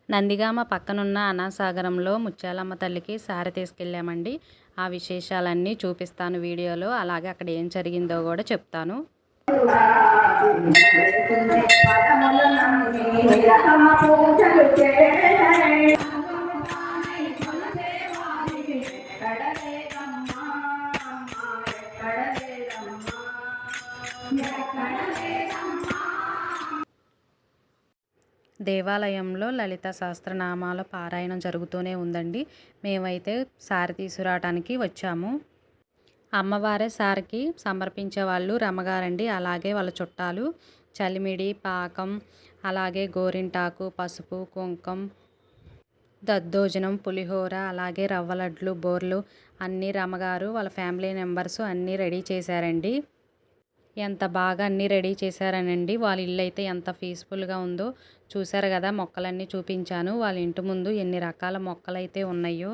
నందిగామ పక్కనున్న అనాసాగరంలో ముత్యాలమ్మ తల్లికి సారె తీసుకెళ్ళామండి. ఆ విశేషాలన్నీ చూపిస్తాను వీడియోలో. అలాగే అక్కడ ఏం జరిగిందో కూడా చెప్తాను. దేవాలయంలో లలిత సహస్రనామాల పారాయణం జరుగుతూనే ఉందండి. మేమైతే సారె తీసుకురావడానికి వచ్చాము. అమ్మవారే సారెకి సమర్పించే వాళ్ళు రమ్మగారండి. అలాగే వాళ్ళ చుట్టాలు చలిమిడి, పాకం, అలాగే గోరింటాకు, పసుపు, కుంకం, దద్దోజనం, పులిహోర, అలాగే రవ్వ లడ్లు, బోర్లు అన్నీ రమ్మగారు వాళ్ళ ఫ్యామిలీ మెంబర్స్ అన్నీ రెడీ చేశారండి. ఎంత బాగా అన్నీ రెడీ చేశారనండి. వాళ్ళ ఇల్లు అయితే ఎంత పీస్ఫుల్గా ఉందో చూశారు కదా. మొక్కలన్నీ చూపించాను. వాళ్ళ ఇంటి ముందు ఎన్ని రకాల మొక్కలు అయితే ఉన్నాయో.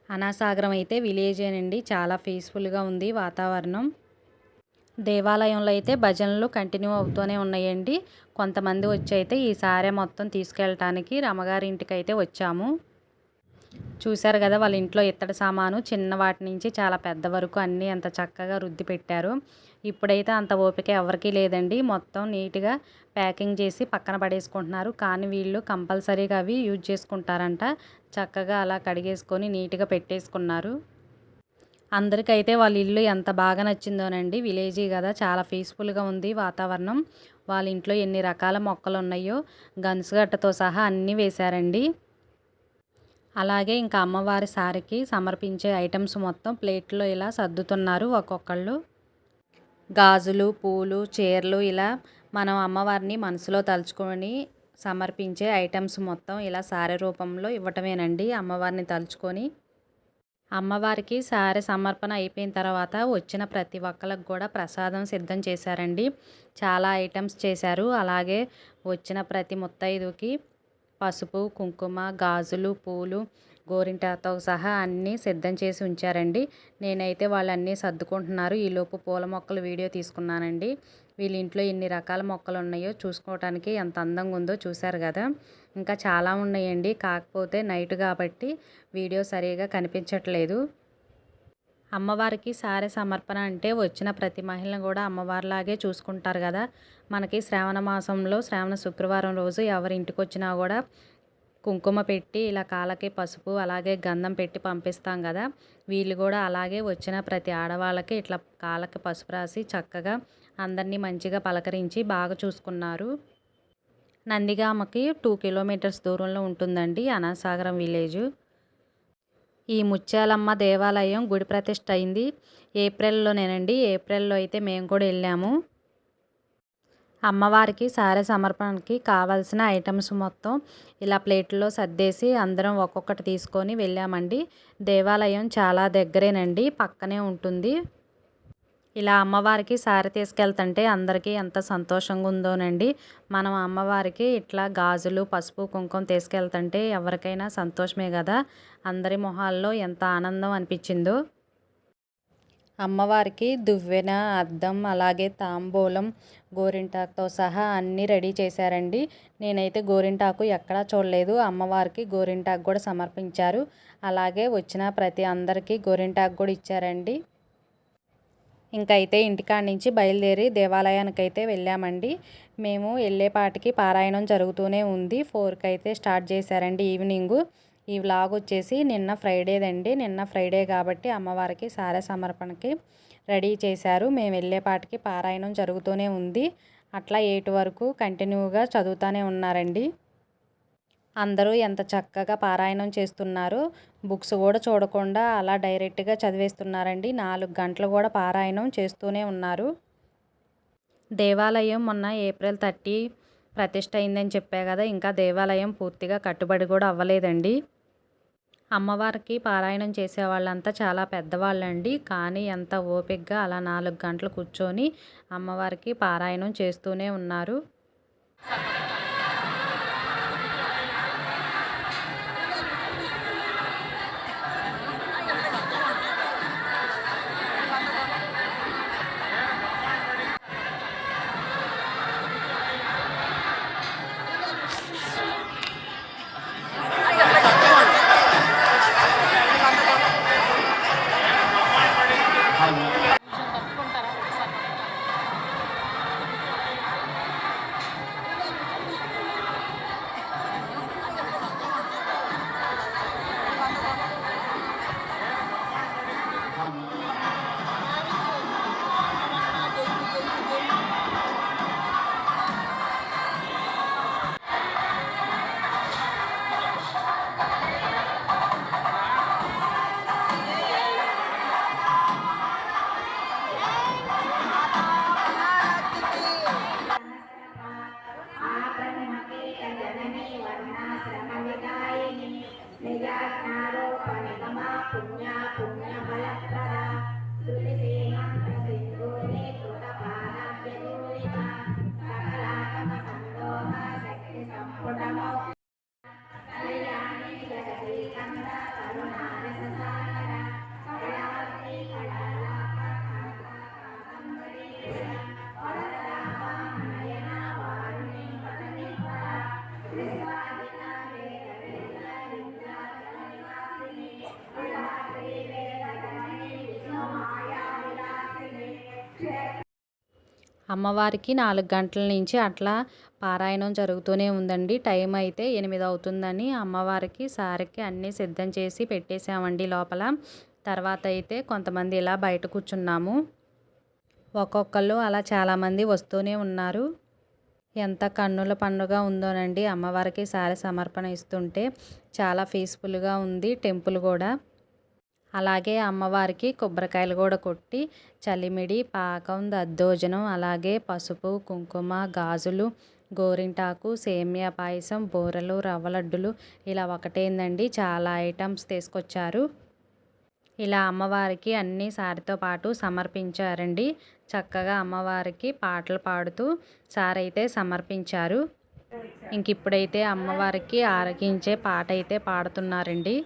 అనాసాగరం అయితే విలేజేనండి. చాలా పీస్ఫుల్గా ఉంది వాతావరణం. దేవాలయంలో అయితే భజనలు కంటిన్యూ అవుతూనే ఉన్నాయండి. కొంతమంది వచ్చి అయితే ఈ సారె మొత్తం తీసుకెళ్ళటానికి రమ్మగారి ఇంటికి అయితే వచ్చాము. చూశారు కదా వాళ్ళ ఇంట్లో ఇత్తడి సామాను చిన్న వాటి నుంచి చాలా పెద్ద వరకు అన్నీ ఎంత చక్కగా రుద్ది పెట్టారు. ఇప్పుడైతే అంత ఓపిక ఎవరికీ లేదండి. మొత్తం నీట్గా ప్యాకింగ్ చేసి పక్కన పడేసుకుంటున్నారు. కానీ వీళ్ళు కంపల్సరీగా అవి యూజ్ చేసుకుంటారంట. చక్కగా అలా కడిగేసుకొని నీట్గా పెట్టేసుకున్నారు. అందరికైతే వాళ్ళ ఇల్లు ఎంత బాగా నచ్చిందోనండి. విలేజీ కదా, చాలా పీస్ఫుల్గా ఉంది వాతావరణం. వాళ్ళ ఇంట్లో ఎన్ని రకాల మొక్కలు ఉన్నాయో గన్సుగట్టతో సహా అన్నీ వేశారండి. అలాగే ఇంకా అమ్మవారి సారెకి సమర్పించే ఐటమ్స్ మొత్తం ప్లేట్లో ఇలా సర్దుతున్నారు ఒక్కొక్కళ్ళు. గాజులు, పూలు, చీరలు ఇలా మనం అమ్మవారిని మనసులో తలుచుకొని సమర్పించే ఐటమ్స్ మొత్తం ఇలా సారె రూపంలో ఇవ్వటమేనండి. అమ్మవారిని తలుచుకొని అమ్మవారికి సారె సమర్పణ అయిపోయిన తర్వాత వచ్చిన ప్రతి ఒక్కరికి కూడా ప్రసాదం సిద్ధం చేశారండి. చాలా ఐటమ్స్ చేశారు. అలాగే వచ్చిన ప్రతి ముత్తైదుకి పసుపు, కుంకుమ, గాజులు, పూలు, గోరింటాతో సహా అన్నీ సిద్ధం చేసి ఉంచారండి. నేనైతే వాళ్ళన్నీ సర్దుకుంటున్నారు. ఈలోపు పూల మొక్కలు వీడియో తీసుకున్నానండి. వీళ్ళ ఇంట్లో ఎన్ని రకాల మొక్కలు ఉన్నాయో చూసుకోవటానికి ఎంత అందంగా ఉందో చూశారు కదా. ఇంకా చాలా ఉన్నాయండి. కాకపోతే నైట్ కాబట్టి వీడియో సరిగా కనిపించట్లేదు. అమ్మవారికి సారె సమర్పణ అంటే వచ్చిన ప్రతి మహిళను కూడా అమ్మవారిలాగే చూసుకుంటారు కదా. మనకి శ్రావణ మాసంలో శ్రావణ శుక్రవారం రోజు ఎవరి ఇంటికి వచ్చినా కూడా కుంకుమ పెట్టి ఇలా కాళ్ళకి పసుపు అలాగే గంధం పెట్టి పంపిస్తాం కదా. వీళ్ళు కూడా అలాగే వచ్చిన ప్రతి ఆడవాళ్ళకి ఇట్లా కాళ్ళకి పసుపు రాసి చక్కగా అందరినీ మంచిగా పలకరించి బాగా చూసుకున్నారు. నందిగామకి 2 కిలోమీటర్స్ దూరంలో ఉంటుందండి అనాసాగరం విలేజ్. ఈ ముత్యాలమ్మ దేవాలయం గుడి ప్రతిష్ఠ అయింది ఏప్రిల్లోనేనండి. ఏప్రిల్లో అయితే మేము కూడా వెళ్ళాము. అమ్మవారికి సారె సమర్పణకి కావాల్సిన ఐటమ్స్ మొత్తం ఇలా ప్లేట్లో సర్దేసి అందరం ఒక్కొక్కటి తీసుకొని వెళ్ళామండి. దేవాలయం చాలా దగ్గరేనండి, పక్కనే ఉంటుంది. ఇలా అమ్మవారికి సారె తీసుకెళ్తుంటే అందరికీ ఎంత సంతోషంగా ఉందోనండి. మనం అమ్మవారికి ఇట్లా గాజులు, పసుపు, కుంకుమ తీసుకెళ్తుంటే ఎవరికైనా సంతోషమే కదా. అందరి మొహాల్లో ఎంత ఆనందం అనిపించిందో. అమ్మవారికి దువ్వెన, అద్దం, అలాగే తాంబూలం, గోరింటాకుతో సహా అన్నీ రెడీ చేశారండి. నేనైతే గోరింటాకు ఎక్కడా చూడలేదు. అమ్మవారికి గోరింటాకు కూడా సమర్పించారు. అలాగే వచ్చిన ప్రతి అందరికీ గోరింటాకు కూడా ఇచ్చారండి. ఇంకైతే ఇంటికాడ నుంచి బయలుదేరి దేవాలయానికి అయితే వెళ్ళామండి. మేము వెళ్ళేపాటికి పారాయణం జరుగుతూనే ఉంది. 4కి అయితే స్టార్ట్ చేశారండి ఈవినింగు. ఈ వ్లాగ్ వచ్చేసి నిన్న ఫ్రైడేదండి. నిన్న ఫ్రైడే కాబట్టి అమ్మవారికి సారె సమర్పణకి రెడీ చేశారు. మేము వెళ్ళేపాటికి పారాయణం జరుగుతూనే ఉంది. అట్లా 8 వరకు కంటిన్యూగా చదువుతూనే ఉన్నారండి. అందరూ ఎంత చక్కగా పారాయణం చేస్తున్నారు. బుక్స్ కూడా చూడకుండా అలా డైరెక్ట్గా చదివేస్తున్నారండి. 4 గంటలు కూడా పారాయణం చేస్తూనే ఉన్నారు. దేవాలయం మొన్న ఏప్రిల్ 30 ప్రతిష్ఠ అయిందని చెప్పా కదా. ఇంకా దేవాలయం పూర్తిగా కట్టుబడి కూడా అవ్వలేదండి. అమ్మవారికి పారాయణం చేసే వాళ్ళంతా చాలా పెద్దవాళ్ళండి. కానీ ఎంత ఓపికగా అలా 4 గంటలు కూర్చొని అమ్మవారికి పారాయణం చేస్తూనే ఉన్నారు. అమ్మవారికి 4 గంటల నుంచి అట్లా పారాయణం జరుగుతూనే ఉందండి. టైం అయితే 8 అవుతుందని అమ్మవారికి సారెకి అన్నీ సిద్ధం చేసి పెట్టేసామండి లోపల. తర్వాత అయితే కొంతమంది ఇలా బయట కూర్చున్నాము. ఒక్కొక్కళ్ళు అలా చాలామంది వస్తూనే ఉన్నారు. ఎంత కన్నుల పండుగ ఉందోనండి అమ్మవారికి సారె సమర్పణ ఇస్తుంటే. చాలా పీస్ఫుల్గా ఉంది టెంపుల్ కూడా. అలాగే అమ్మవారికి కొబ్బరికాయలు కూడా కొట్టి చలిమిడి, పాకం, దద్దోజనం, అలాగే పసుపు, కుంకుమ, గాజులు, గోరింటాకు, సేమియా పాయసం, బూరెలు, రవ్వ లడ్డులు ఇలా ఒకటేందండి చాలా ఐటమ్స్ తీసుకొచ్చారు. ఇలా అమ్మవారికి అన్నీ సారెతో పాటు సమర్పించారండి. చక్కగా అమ్మవారికి పాటలు పాడుతూ సారైతే సమర్పించారు. ఇప్పుడైతే అమ్మవారికి ఆరగించే పాట అయితే పాడుతున్నారండి.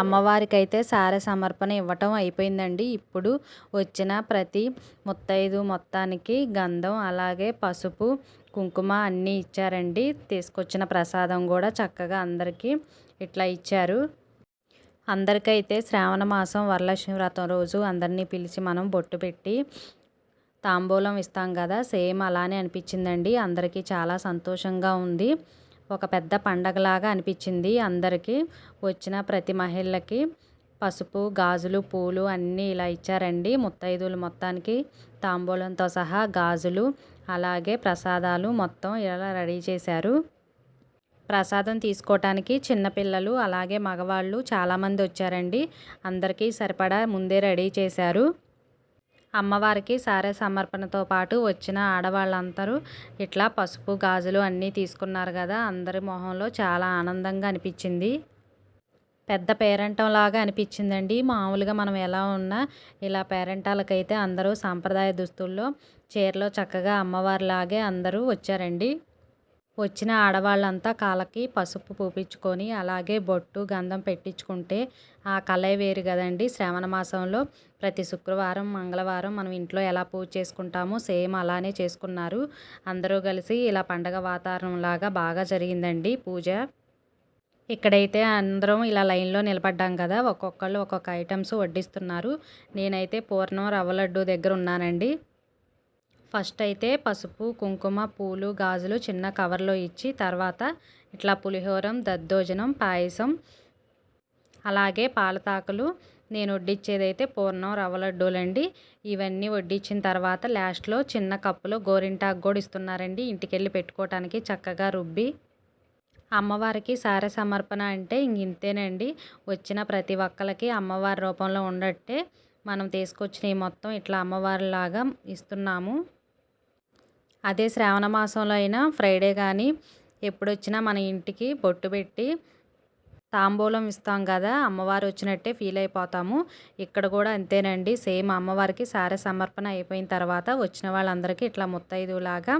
అమ్మవారికైతే సారె సమర్పణ ఇవ్వటం అయిపోయిందండి. ఇప్పుడు వచ్చిన ప్రతి ముత్తైదు మొత్తానికి గంధం, అలాగే పసుపు, కుంకుమ అన్నీ ఇచ్చారండి. తీసుకొచ్చిన ప్రసాదం కూడా చక్కగా అందరికీ ఇట్లా ఇచ్చారు. అందరికైతే శ్రావణ మాసం వరలక్ష్మి వ్రతం రోజు అందరినీ పిలిచి మనం బొట్టు పెట్టి తాంబూలం ఇస్తాం కదా, సేమ్ అలానే అనిపించిందండి. అందరికీ చాలా సంతోషంగా ఉంది. ఒక పెద్ద పండగలాగా అనిపించింది. అందరికీ వచ్చిన ప్రతి మహిళకి పసుపు, గాజులు, పూలు అన్నీ ఇలా ఇచ్చారండి. ముత్తైదువులు మొత్తానికి తాంబూలంతో సహా గాజులు, అలాగే ప్రసాదాలు మొత్తం ఇలా రెడీ చేశారు. ప్రసాదం తీసుకోవటానికి చిన్నపిల్లలు అలాగే మగవాళ్ళు చాలామంది వచ్చారండి. అందరికీ సరిపడా ముందే రెడీ చేశారు. అమ్మవారికి సారె సమర్పణతో పాటు వచ్చిన ఆడవాళ్ళందరూ ఇట్లా పసుపు, గాజులు అన్నీ తీసుకున్నారు కదా, అందరి మొహంలో చాలా ఆనందంగా అనిపించింది. పెద్ద పేరంటంలాగా అనిపించిందండి. మామూలుగా మనం ఎలా ఉన్నా ఇలా పేరంటాలకైతే అందరూ సాంప్రదాయ దుస్తుల్లో చీరలో చక్కగా అమ్మవారిలాగే అందరూ వచ్చారండి. వచ్చిన ఆడవాళ్ళంతా కాళ్ళకి పసుపు పూపించుకొని అలాగే బొట్టు గంధం పెట్టించుకుంటే ఆ కళే వేరు కదండి. శ్రావణ మాసంలో ప్రతి శుక్రవారం మంగళవారం మనం ఇంట్లో ఎలా పూజ చేసుకుంటామో సేమ్ అలానే చేసుకున్నారు. అందరూ కలిసి ఇలా పండగ వాతావరణంలాగా బాగా జరిగిందండి పూజ. ఇక్కడైతే అందరం ఇలా లైన్లో నిలబడ్డాం కదా, ఒక్కొక్కళ్ళు ఒక్కొక్క ఐటమ్స్ వడ్డిస్తున్నారు. నేనైతే పూర్ణం రవ్వ లడ్డు దగ్గర ఉన్నానండి. ఫస్ట్ అయితే పసుపు కుంకుమ పూలు గాజులు చిన్న కవర్లో ఇచ్చి తర్వాత ఇట్లా పులిహోరం దద్దోజనం పాయసం అలాగే పాలతాకులు నేను వడ్డించేదైతే పూర్ణం రవ్వ లడ్డూలండి. ఇవన్నీ వడ్డించిన తర్వాత లాస్ట్లో చిన్న కప్పులో గోరింటాకు కూడా ఇస్తున్నారండి, ఇంటికెళ్ళి పెట్టుకోవటానికి చక్కగా రుబ్బి. అమ్మవారికి సారె సమర్పణ అంటే ఇంతేనండి. వచ్చిన ప్రతి ఒక్కరికి అమ్మవారి రూపంలో ఉండట్టే మనం తీసుకొచ్చినవి మొత్తం ఇట్లా అమ్మవారిలాగా ఇస్తున్నాము. అదే శ్రావణ మాసంలో అయినా ఫ్రైడే కానీ ఎప్పుడొచ్చినా మన ఇంటికి బొట్టు పెట్టి తాంబూలం ఇస్తాం కదా, అమ్మవారు వచ్చినట్టే ఫీల్ అయిపోతాము. ఇక్కడ కూడా అంతేనండి, సేమ్ అమ్మవారికి సారె సమర్పణ అయిపోయిన తర్వాత వచ్చిన వాళ్ళందరికీ ఇట్లా ముత్తైదులాగా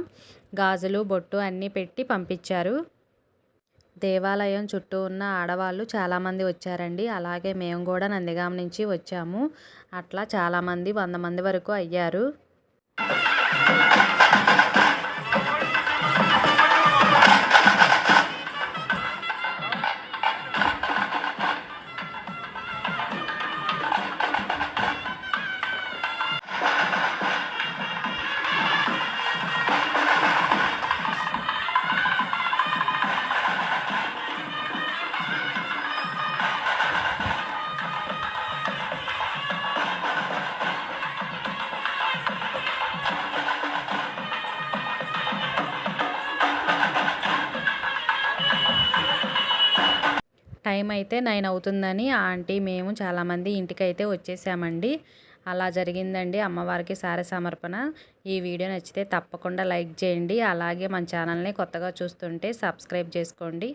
గాజులు బొట్టు అన్నీ పెట్టి పంపించారు. దేవాలయం చుట్టూ ఉన్న ఆడవాళ్ళు చాలామంది వచ్చారండి. అలాగే మేము కూడా నందిగామ నుంచి వచ్చాము. అట్లా చాలామంది 100 మంది వరకు అయ్యారు. టైం అయితే 9 అవుతుందని ఆంటీ మేము చాలామంది ఇంటికైతే వచ్చేసామండి. అలా జరిగిందండి అమ్మవారికి సారె సమర్పణ. ఈ వీడియో నచ్చితే తప్పకుండా లైక్ చేయండి. అలాగే మన ఛానల్ని కొత్తగా చూస్తుంటే సబ్స్క్రైబ్ చేసుకోండి.